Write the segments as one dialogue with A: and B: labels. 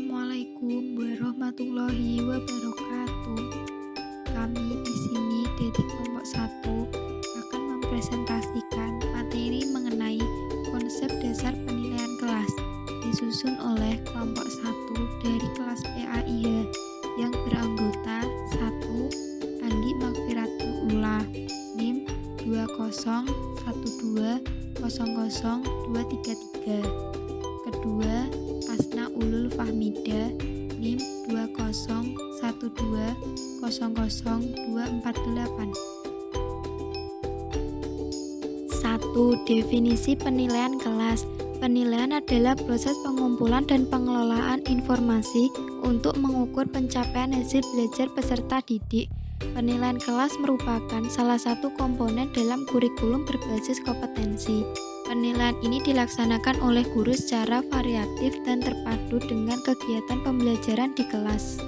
A: Assalamualaikum warahmatullahi wabarakatuh. Kami di sini dari kelompok 1 akan mempresentasikan materi mengenai konsep dasar penilaian kelas disusun oleh kelompok 1 dari kelas PAIH yang beranggota 1. Anggi Magfiratul Ula NIM 201200233. Kedua, Asna Ulul Fahmida NIM 201200248. 1. Definisi penilaian kelas. Penilaian adalah proses pengumpulan dan pengelolaan informasi untuk mengukur pencapaian hasil belajar peserta didik. Penilaian kelas merupakan salah satu komponen dalam kurikulum berbasis kompetensi. Penilaian ini dilaksanakan oleh guru secara variatif dan terpadu dengan kegiatan pembelajaran di kelas.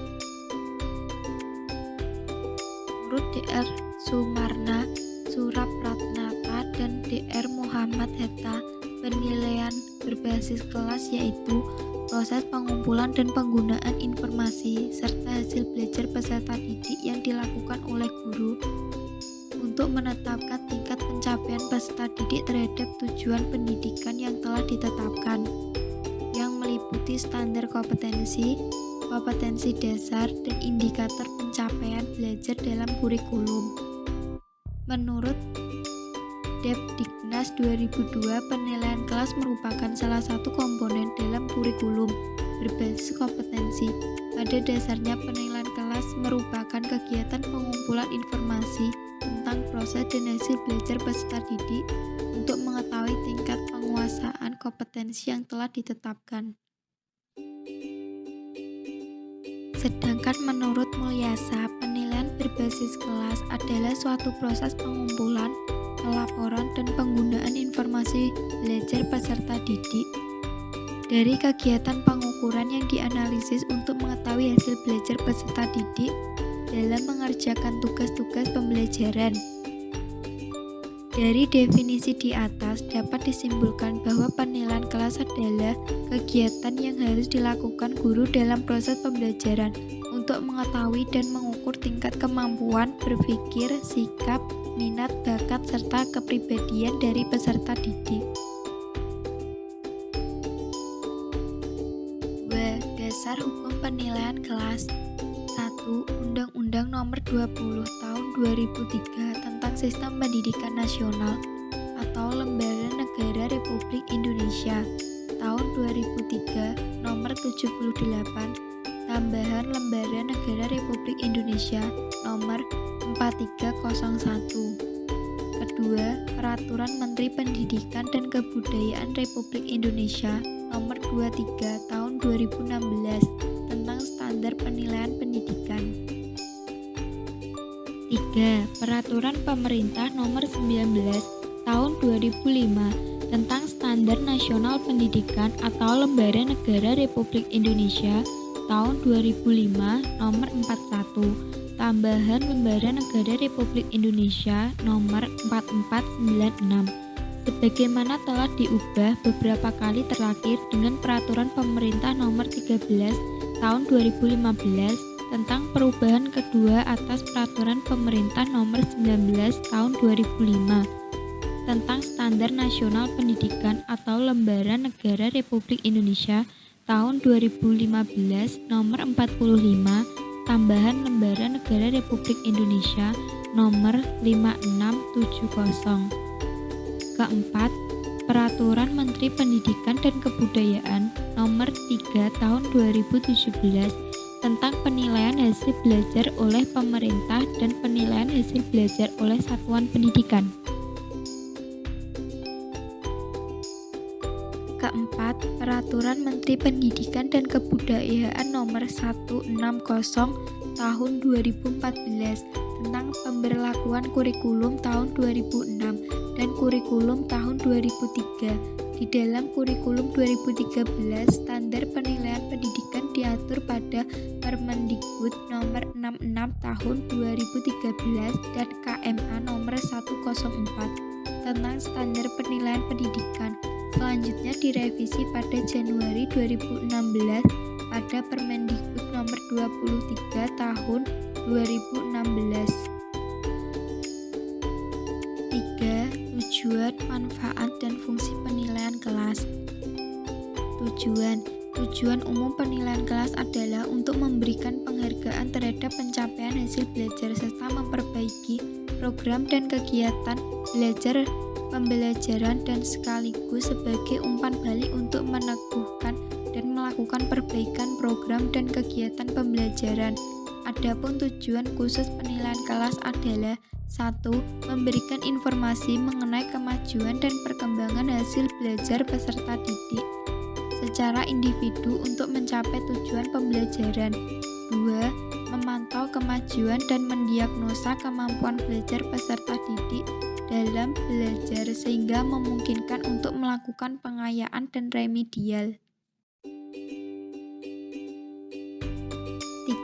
A: Menurut Dr. Sumarna Surapratnata dan Dr. Muhammad Hatta, penilaian berbasis kelas yaitu proses pengumpulan dan penggunaan informasi serta hasil belajar peserta didik yang dilakukan oleh guru untuk menetapkan tingkat pencapaian peserta didik terhadap tujuan pendidikan yang telah ditetapkan, yang meliputi standar kompetensi, kompetensi dasar, dan indikator pencapaian belajar dalam kurikulum. Menurut Depdiknas 2002, penilaian kelas merupakan salah satu komponen dalam kurikulum berbasis kompetensi. Pada dasarnya, penilaian kelas merupakan kegiatan pengumpulan informasi tentang proses dan hasil belajar peserta didik untuk mengetahui tingkat penguasaan kompetensi yang telah ditetapkan. Sedangkan menurut Mulyasa, penilaian berbasis kelas adalah suatu proses pengumpulan, pelaporan, dan penggunaan informasi belajar peserta didik dari kegiatan pengukuran yang dianalisis untuk mengetahui hasil belajar peserta didik dalam mengerjakan tugas-tugas pembelajaran. Dari definisi di atas dapat disimpulkan bahwa penilaian kelas adalah kegiatan yang harus dilakukan guru dalam proses pembelajaran untuk mengetahui dan mengukur tingkat kemampuan berpikir, sikap, minat, bakat, serta kepribadian dari peserta didik. 2. Dasar hukum penilaian kelas. 1. Undang-Undang Nomor 20 Tahun 2003 tentang Sistem Pendidikan Nasional atau Lembaga Negara Republik Indonesia tahun 2003 Nomor 78 Tambahan Lembaga Negara Republik Indonesia Nomor 4301. Kedua, Peraturan Menteri Pendidikan dan Kebudayaan Republik Indonesia Nomor 23 Tahun 2016 tentang standar penilaian pendidikan. 3. Peraturan Pemerintah Nomor 19 Tahun 2005 tentang Standar Nasional Pendidikan atau Lembaga Negara Republik Indonesia tahun 2005 Nomor 41 Tambahan Lembaga Negara Republik Indonesia Nomor 4496 sebagaimana telah diubah beberapa kali terakhir dengan Peraturan Pemerintah Nomor 13 Tahun 2015 tentang perubahan kedua atas Peraturan Pemerintah Nomor 19 Tahun 2005 tentang Standar Nasional Pendidikan atau Lembaga Negara Republik Indonesia tahun 2015 Nomor 45 Tambahan Lembaga Negara Republik Indonesia Nomor 5670. Keempat, Peraturan Menteri Pendidikan dan Kebudayaan Nomor 3 Tahun 2017 tentang penilaian hasil belajar oleh pemerintah dan penilaian hasil belajar oleh satuan pendidikan. Keempat, Peraturan Menteri Pendidikan dan Kebudayaan Nomor 160 Tahun 2014 tentang pemberlakuan kurikulum tahun 2006 dan kurikulum tahun 2003. Di dalam kurikulum 2013, standar penilaian pendidikan diatur pada Permendikbud Nomor 66 Tahun 2013 dan KMA Nomor 104 tentang standar penilaian pendidikan. Selanjutnya direvisi pada Januari 2016 pada pada Permendikbud nomor 23 tahun 2016. 3. Tujuan, manfaat, dan fungsi penilaian kelas. Tujuan umum penilaian kelas adalah untuk memberikan penghargaan terhadap pencapaian hasil belajar serta memperbaiki program dan kegiatan belajar pembelajaran dan sekaligus sebagai umpan balik untuk meneguhkan dan melakukan perbaikan program dan kegiatan pembelajaran. Adapun tujuan khusus penilaian kelas adalah 1. Memberikan informasi mengenai kemajuan dan perkembangan hasil belajar peserta didik secara individu untuk mencapai tujuan pembelajaran. 2. Memantau kemajuan dan mendiagnosa kemampuan belajar peserta didik dalam belajar sehingga memungkinkan untuk melakukan pengayaan dan remedial.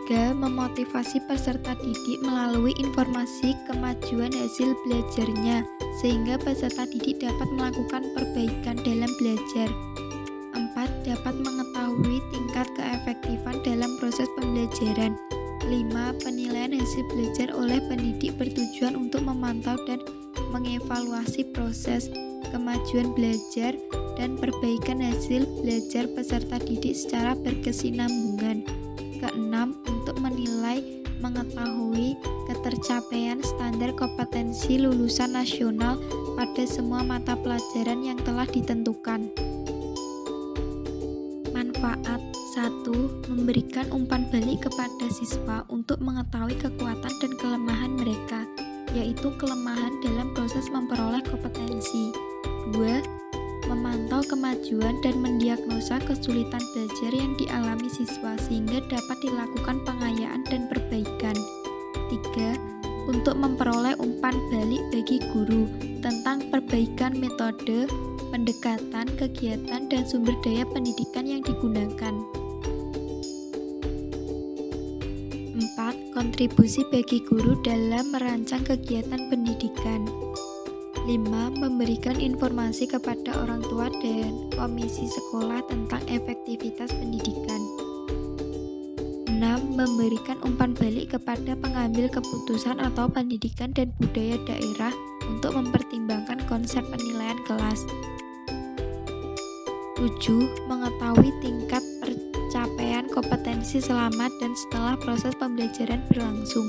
A: 3. Memotivasi peserta didik melalui informasi kemajuan hasil belajarnya sehingga peserta didik dapat melakukan perbaikan dalam belajar. 4. Dapat mengetahui tingkat keefektifan dalam proses pembelajaran. 5. Penilaian hasil belajar oleh pendidik bertujuan untuk memantau dan mengevaluasi proses kemajuan belajar dan perbaikan hasil belajar peserta didik secara berkesinambungan. 6. Untuk menilai, mengetahui ketercapaian standar kompetensi lulusan nasional pada semua mata pelajaran yang telah ditentukan. Manfaat. 1. Memberikan umpan balik kepada siswa untuk mengetahui kekuatan dan kelemahan mereka, yaitu kelemahan dalam proses memperoleh kompetensi. 2. Memantau kemajuan dan mendiagnosa kesulitan belajar yang dialami siswa sehingga dapat dilakukan pengayaan dan perbaikan. 3. Untuk memperoleh umpan balik bagi guru tentang perbaikan metode, pendekatan, kegiatan, dan sumber daya pendidikan yang digunakan. 4. Kontribusi bagi guru dalam merancang kegiatan pendidikan. 5. Memberikan informasi kepada orang tua dan komisi sekolah tentang efektivitas pendidikan. 6. Memberikan umpan balik kepada pengambil keputusan atau pendidikan dan budaya daerah untuk mempertimbangkan konsep penilaian kelas. 7. Mengetahui tingkat pencapaian kompetensi selama dan setelah proses pembelajaran berlangsung.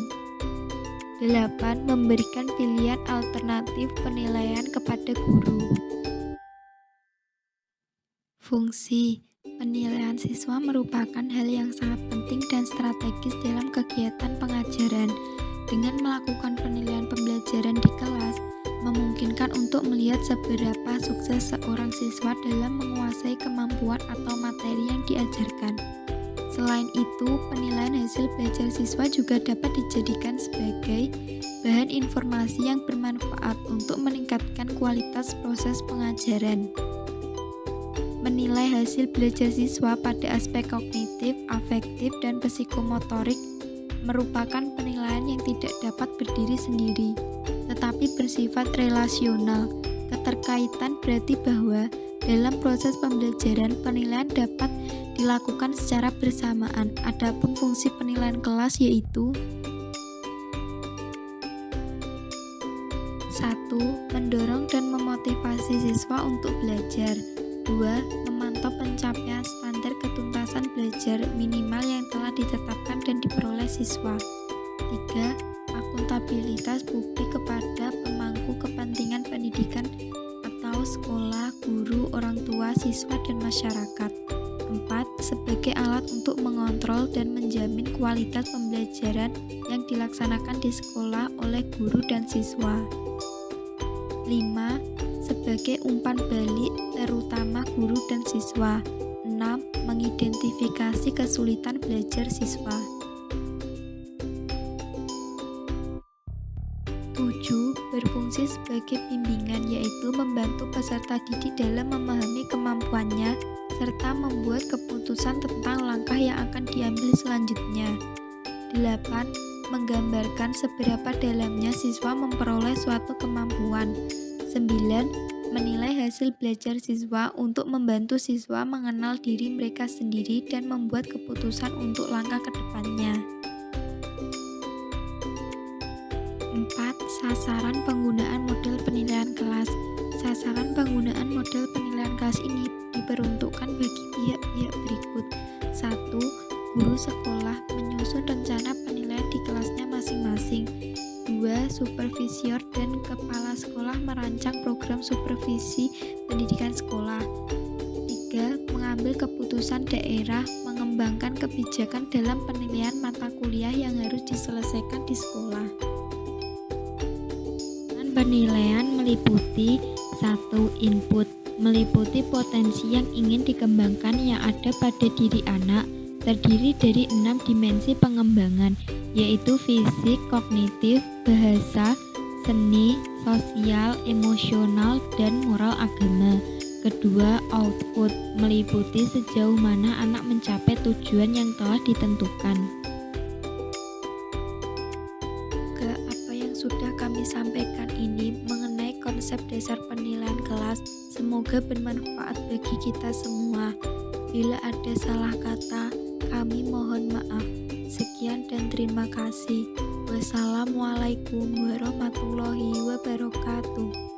A: 8. Memberikan pilihan alternatif penilaian kepada guru. Fungsi penilaian siswa merupakan hal yang sangat penting dan strategis dalam kegiatan pengajaran. Dengan melakukan penilaian pembelajaran di kelas, memungkinkan untuk melihat seberapa sukses seorang siswa dalam menguasai kemampuan atau materi yang diajarkan. Selain itu, penilaian hasil belajar siswa juga dapat dijadikan sebagai bahan informasi yang bermanfaat untuk meningkatkan kualitas proses pengajaran. Menilai hasil belajar siswa pada aspek kognitif, afektif, dan psikomotorik merupakan penilaian yang tidak dapat berdiri sendiri, tetapi bersifat relasional. Keterkaitan berarti bahwa dalam proses pembelajaran, penilaian dapat dilakukan secara bersamaan. Adapun fungsi penilaian kelas yaitu 1. Mendorong dan memotivasi siswa untuk belajar. 2. Memantau pencapaian standar ketuntasan belajar minimal yang telah ditetapkan dan diperoleh siswa. 3. Akuntabilitas publik kepada pemangku kepentingan pendidikan atau sekolah, guru, orang tua, siswa, dan masyarakat. 4. Sebagai alat untuk mengontrol dan menjamin kualitas pembelajaran yang dilaksanakan di sekolah oleh guru dan siswa. 5. Sebagai umpan balik terutama guru dan siswa. 6. Mengidentifikasi kesulitan belajar siswa. 7. Berfungsi sebagai bimbingan, yaitu membantu peserta didik dalam memahami kemampuannya serta membuat keputusan tentang langkah yang akan diambil selanjutnya. 8. Menggambarkan seberapa dalamnya siswa memperoleh suatu kemampuan. 9. menilai hasil belajar siswa untuk membantu siswa mengenal diri mereka sendiri dan membuat keputusan untuk langkah ke depannya. 4. Sasaran penggunaan model penilaian kelas. Sasaran penggunaan model penilaian kelas ini diperuntukkan bagi pihak-pihak berikut. 1. Guru sekolah menyusun rencana penilaian di kelasnya masing-masing. 2. Supervisor dan kepala sekolah merancang program supervisi pendidikan sekolah. 3. Mengambil keputusan daerah mengembangkan kebijakan dalam penilaian mata kuliah yang harus diselesaikan di sekolah. Penilaian meliputi 1. Input, meliputi potensi yang ingin dikembangkan yang ada pada diri anak, terdiri dari 6 dimensi pengembangan, yaitu fisik, kognitif, bahasa, seni, sosial, emosional, dan moral agama. Kedua, output, meliputi sejauh mana anak mencapai tujuan yang telah ditentukan. Apa yang sudah kami sampaikan ini mengenai konsep dasar penilaian kelas semoga bermanfaat bagi kita semua. Bila ada salah kata, kami mohon maaf. Sekian dan terima kasih. Wassalamualaikum warahmatullahi wabarakatuh.